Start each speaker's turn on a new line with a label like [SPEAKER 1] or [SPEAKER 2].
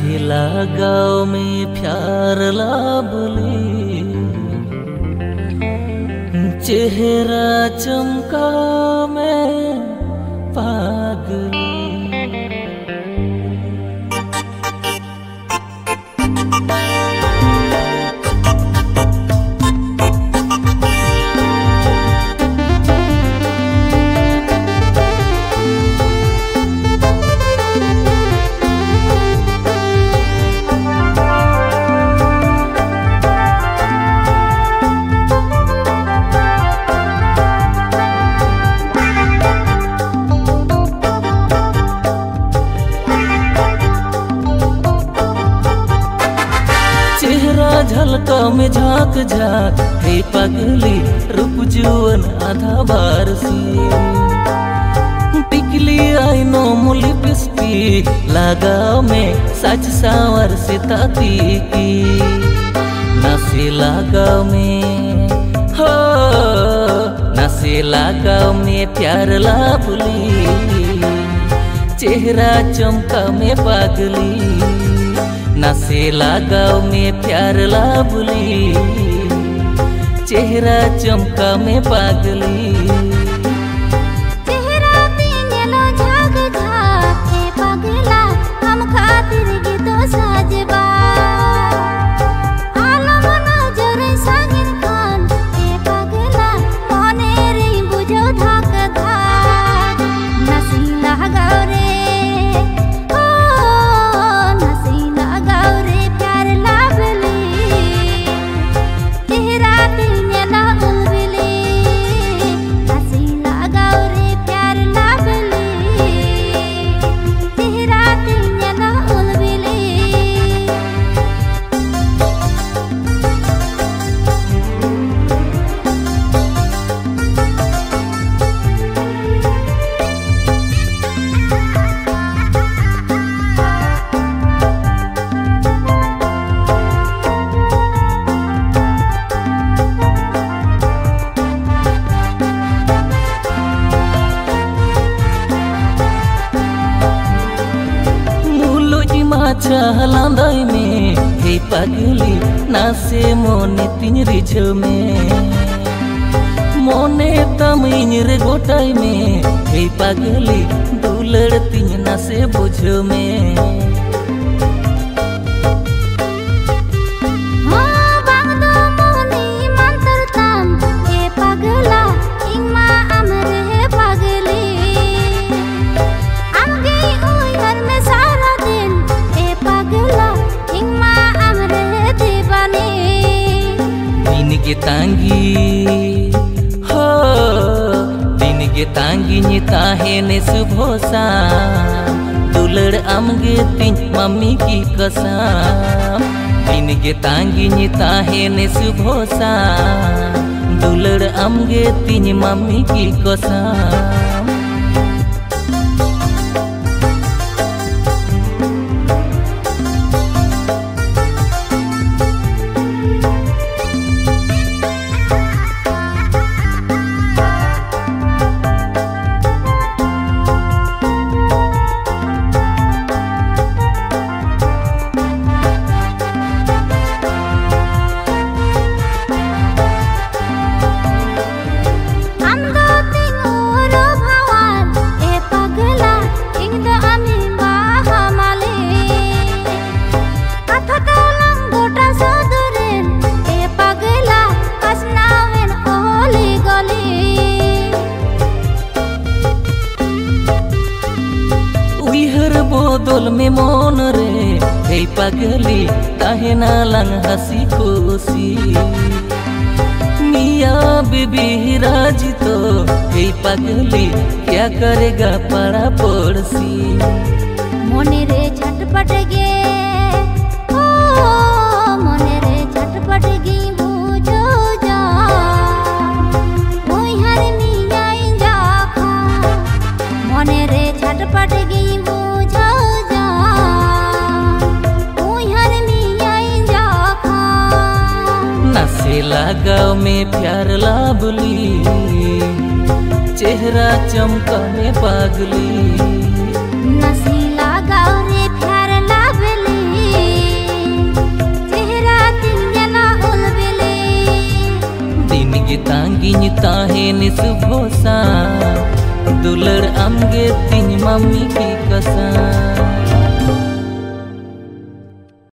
[SPEAKER 1] नसीला गाँव में प्यार लाबली चेहरा चमका में पागल। झलका में झाँक झाँक हे पगली रूप जुअन आधा बारसी टिकली आईनो मुली पिस्ती लगाओ में सच सावर से ताती की नसे लगाओ में हो नसे लगाओ में प्यार लाबली चेहरा चमका में पागली नसेला गाँव में प्यार लाबली चेहरा चमका में पागली। चहलांदाई में हे पगली नासे मोने तीन रिझ में मोने तमिन रे गोटाई में हे पगली दुलड़ तीन नासे बुझ में तांगी हो दिन के तांगी निता है ने सुभोसा दुलड़ आमगे तीन मम्मी की कसम दिन के तांगी निता है ने सुभोसा दुलड़ आमगे तीन मम्मी की कसम। बोदल में मोन रे हे पगली काहे ना लंग हसी खुशी मियाँ बीबी राजी तो हे पगली क्या करेगा पड़ा पड़ोसी
[SPEAKER 2] मोने रे झटपट गे ओ मोने रे झटपट गे बुझो जा ओई हर मियाँ इंजा खा मोने रे झटपट गे
[SPEAKER 1] गाँव में प्यार लाबली चेहरा चमका में पागली
[SPEAKER 2] नसीला गाँव रे प्यार लाबली
[SPEAKER 1] तांगिनी ताहेन सुबोसा दुलड़ आमगे तिन मम्मी